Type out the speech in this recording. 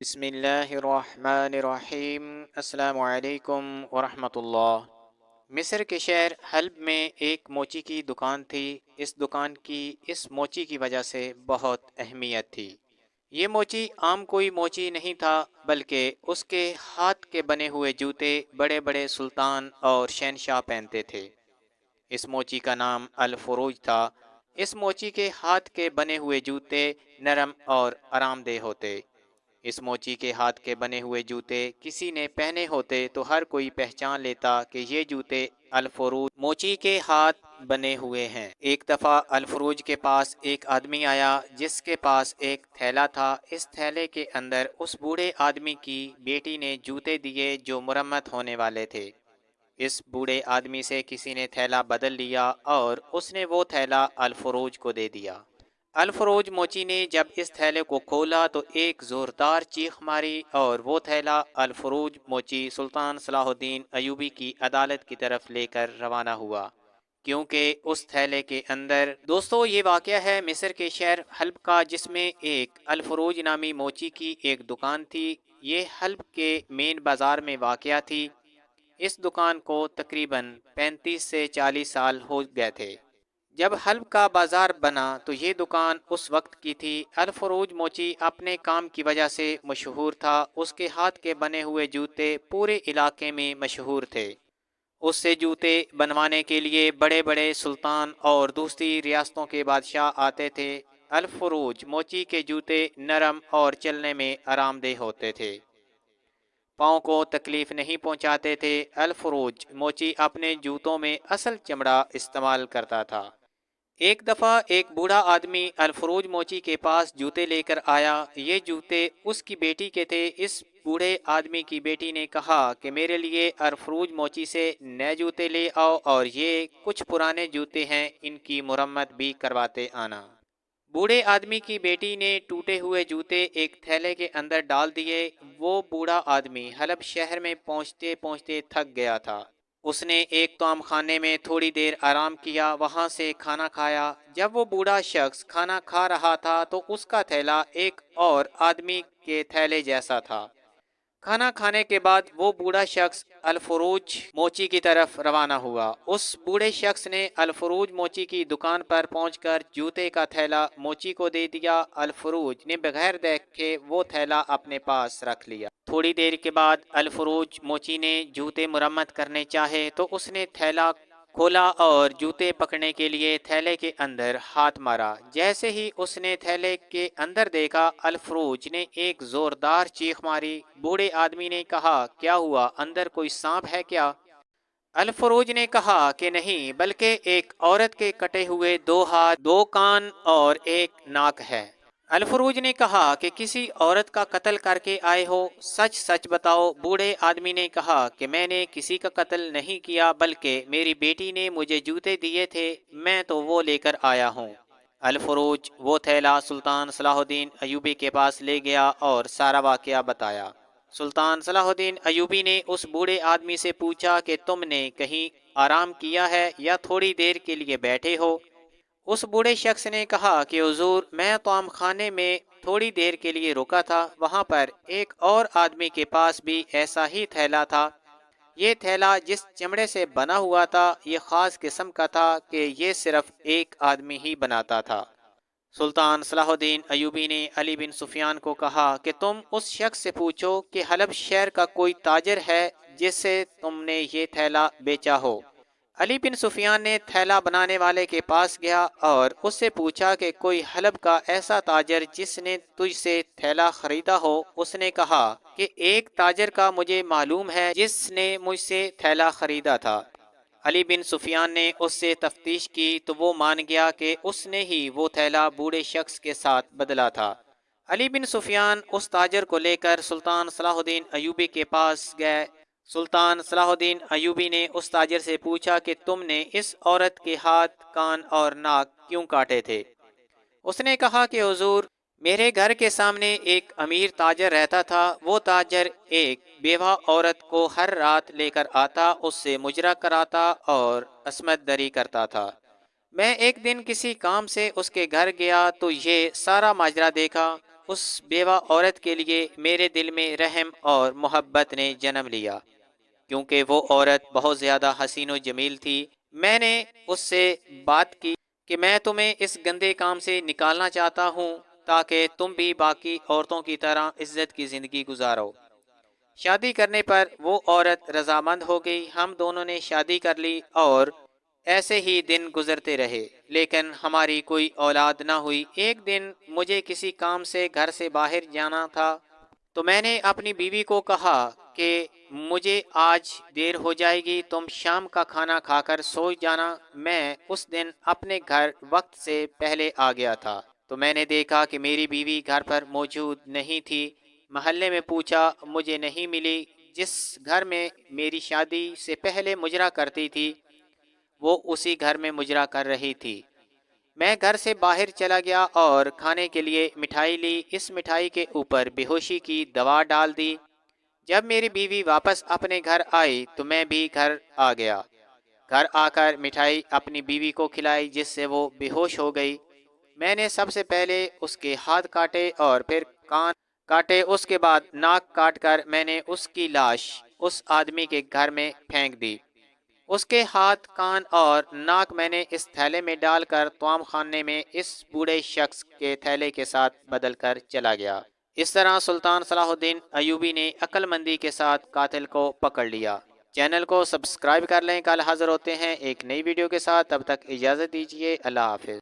بسم اللہ الرحمن الرحیم۔ السلام علیکم ورحمۃ اللہ۔ مصر کے شہر حلب میں ایک موچی کی دکان تھی۔ اس دکان کی اس موچی کی وجہ سے بہت اہمیت تھی۔ یہ موچی عام کوئی موچی نہیں تھا، بلکہ اس کے ہاتھ کے بنے ہوئے جوتے بڑے بڑے سلطان اور شہنشاہ پہنتے تھے۔ اس موچی کا نام الفروج تھا۔ اس موچی کے ہاتھ کے بنے ہوئے جوتے نرم اور آرام دہ ہوتے۔ اس موچی کے ہاتھ کے بنے ہوئے جوتے کسی نے پہنے ہوتے تو ہر کوئی پہچان لیتا کہ یہ جوتے الفروج موچی کے ہاتھ بنے ہوئے ہیں۔ ایک دفعہ الفروج کے پاس ایک آدمی آیا جس کے پاس ایک تھیلا تھا۔ اس تھیلے کے اندر اس بوڑھے آدمی کی بیٹی نے جوتے دیے جو مرمت ہونے والے تھے۔ اس بوڑھے آدمی سے کسی نے تھیلا بدل لیا اور اس نے وہ تھیلا الفروج کو دے دیا۔ الفروج موچی نے جب اس تھیلے کو کھولا تو ایک زوردار چیخ ماری اور وہ تھیلا الفروج موچی سلطان صلاح الدین ایوبی کی عدالت کی طرف لے کر روانہ ہوا، کیونکہ اس تھیلے کے اندر دوستو یہ واقعہ ہے مصر کے شہر حلب کا، جس میں ایک الفروج نامی موچی کی ایک دکان تھی۔ یہ حلب کے مین بازار میں واقع تھی۔ اس دکان کو تقریباً 35 سے 40 سال ہو گئے تھے۔ جب حلب کا بازار بنا تو یہ دکان اس وقت کی تھی۔ الفروج موچی اپنے کام کی وجہ سے مشہور تھا۔ اس کے ہاتھ کے بنے ہوئے جوتے پورے علاقے میں مشہور تھے۔ اس سے جوتے بنوانے کے لیے بڑے بڑے سلطان اور دوسری ریاستوں کے بادشاہ آتے تھے۔ الفروج موچی کے جوتے نرم اور چلنے میں آرام دہ ہوتے تھے، پاؤں کو تکلیف نہیں پہنچاتے تھے۔ الفروج موچی اپنے جوتوں میں اصل چمڑا استعمال کرتا تھا۔ ایک دفعہ ایک بوڑھا آدمی الفروج موچی کے پاس جوتے لے کر آیا۔ یہ جوتے اس کی بیٹی کے تھے۔ اس بوڑھے آدمی کی بیٹی نے کہا کہ میرے لیے الفروج موچی سے نئے جوتے لے آؤ، اور یہ کچھ پرانے جوتے ہیں، ان کی مرمت بھی کرواتے آنا۔ بوڑھے آدمی کی بیٹی نے ٹوٹے ہوئے جوتے ایک تھیلے کے اندر ڈال دیے۔ وہ بوڑھا آدمی حلب شہر میں پہنچتے پہنچتے تھک گیا تھا۔ اس نے ایک طعام خانے میں تھوڑی دیر آرام کیا، وہاں سے کھانا کھایا۔ جب وہ بوڑھا شخص کھانا کھا رہا تھا تو اس کا تھیلا ایک اور آدمی کے تھیلے جیسا تھا۔ کھانا کھانے کے بعد وہ بوڑھا شخص الفروج موچی کی طرف روانہ ہوا۔ اس بوڑھے شخص نے الفروج موچی کی دکان پر پہنچ کر جوتے کا تھیلا موچی کو دے دیا۔ الفروج نے بغیر دیکھے وہ تھیلا اپنے پاس رکھ لیا۔ تھوڑی دیر کے بعد الفروج موچی نے جوتے مرمت کرنے چاہے تو اس نے تھیلا کھولا اور جوتے پکڑنے کے لیے تھیلے کے اندر ہاتھ مارا۔ جیسے ہی اس نے تھیلے کے اندر دیکھا، الفروج نے ایک زوردار چیخ ماری۔ بوڑھے آدمی نے کہا، کیا ہوا، اندر کوئی سانپ ہے کیا؟ الفروج نے کہا کہ نہیں، بلکہ ایک عورت کے کٹے ہوئے 2 ہاتھ، 2 کان اور 1 ناک ہے۔ الفروج نے کہا کہ کسی عورت کا قتل کر کے آئے ہو، سچ سچ بتاؤ۔ بوڑھے آدمی نے کہا کہ میں نے کسی کا قتل نہیں کیا، بلکہ میری بیٹی نے مجھے جوتے دیے تھے، میں تو وہ لے کر آیا ہوں۔ الفروج وہ تھیلا سلطان صلاح الدین ایوبی کے پاس لے گیا اور سارا واقعہ بتایا۔ سلطان صلاح الدین ایوبی نے اس بوڑھے آدمی سے پوچھا کہ تم نے کہیں آرام کیا ہے یا تھوڑی دیر کے لیے بیٹھے ہو؟ اس بوڑھے شخص نے کہا کہ حضور، میں طعام خانے میں تھوڑی دیر کے لیے رکا تھا، وہاں پر ایک اور آدمی کے پاس بھی ایسا ہی تھیلا تھا۔ یہ تھیلا جس چمڑے سے بنا ہوا تھا یہ خاص قسم کا تھا کہ یہ صرف ایک آدمی ہی بناتا تھا۔ سلطان صلاح الدین ایوبی نے علی بن سفیان کو کہا کہ تم اس شخص سے پوچھو کہ حلب شہر کا کوئی تاجر ہے جس سے تم نے یہ تھیلا بیچا ہو۔ علی بن سفیان نے تھیلا بنانے والے کے پاس گیا اور اس سے پوچھا کہ کوئی حلب کا ایسا تاجر جس نے تجھ سے تھیلا خریدا ہو؟ اس نے کہا کہ ایک تاجر کا مجھے معلوم ہے جس نے مجھ سے تھیلا خریدا تھا۔ علی بن سفیان نے اس سے تفتیش کی تو وہ مان گیا کہ اس نے ہی وہ تھیلا بوڑھے شخص کے ساتھ بدلا تھا۔ علی بن سفیان اس تاجر کو لے کر سلطان صلاح الدین ایوبی کے پاس گئے۔ سلطان صلاح الدین ایوبی نے اس تاجر سے پوچھا کہ تم نے اس عورت کے ہاتھ، کان اور ناک کیوں کاٹے تھے؟ اس نے کہا کہ حضور، میرے گھر کے سامنے ایک امیر تاجر رہتا تھا۔ وہ تاجر ایک بیوہ عورت کو ہر رات لے کر آتا، اس سے مجرا کراتا اور عصمت دری کرتا تھا۔ میں ایک دن کسی کام سے اس کے گھر گیا تو یہ سارا ماجرا دیکھا۔ اس بیوہ عورت کے لیے میرے دل میں رحم اور محبت نے جنم لیا، کیونکہ وہ عورت بہت زیادہ حسین و جمیل تھی۔ میں نے اس سے بات کی کہ میں تمہیں اس گندے کام سے نکالنا چاہتا ہوں تاکہ تم بھی باقی عورتوں کی طرح عزت کی زندگی گزارو۔ شادی کرنے پر وہ عورت رضامند ہو گئی، ہم دونوں نے شادی کر لی اور ایسے ہی دن گزرتے رہے، لیکن ہماری کوئی اولاد نہ ہوئی۔ ایک دن مجھے کسی کام سے گھر سے باہر جانا تھا، تو میں نے اپنی بیوی کو کہا کہ مجھے آج دیر ہو جائے گی، تم شام کا کھانا کھا کر سو جانا۔ میں اس دن اپنے گھر وقت سے پہلے آ گیا تھا، تو میں نے دیکھا کہ میری بیوی گھر پر موجود نہیں تھی۔ محلے میں پوچھا، مجھے نہیں ملی۔ جس گھر میں میری شادی سے پہلے مجرا کرتی تھی، وہ اسی گھر میں مجرا کر رہی تھی۔ میں گھر سے باہر چلا گیا اور کھانے کے لیے مٹھائی لی۔ اس مٹھائی کے اوپر بے ہوشی کی دوا ڈال دی۔ جب میری بیوی واپس اپنے گھر آئی تو میں بھی گھر آ گیا۔ گھر آ کر مٹھائی اپنی بیوی کو کھلائی، جس سے وہ بے ہوش ہو گئی۔ میں نے سب سے پہلے اس کے ہاتھ کاٹے اور پھر کان کاٹے، اس کے بعد ناک کاٹ کر میں نے اس کی لاش اس آدمی کے گھر میں پھینک دی۔ اس کے ہاتھ، کان اور ناک میں نے اس تھیلے میں ڈال کر توام خانے میں اس بوڑھے شخص کے تھیلے کے ساتھ بدل کر چلا گیا۔ اس طرح سلطان صلاح الدین ایوبی نے عقل مندی کے ساتھ قاتل کو پکڑ لیا۔ چینل کو سبسکرائب کر لیں، کل حاضر ہوتے ہیں ایک نئی ویڈیو کے ساتھ، تب تک اجازت دیجیے، اللہ حافظ۔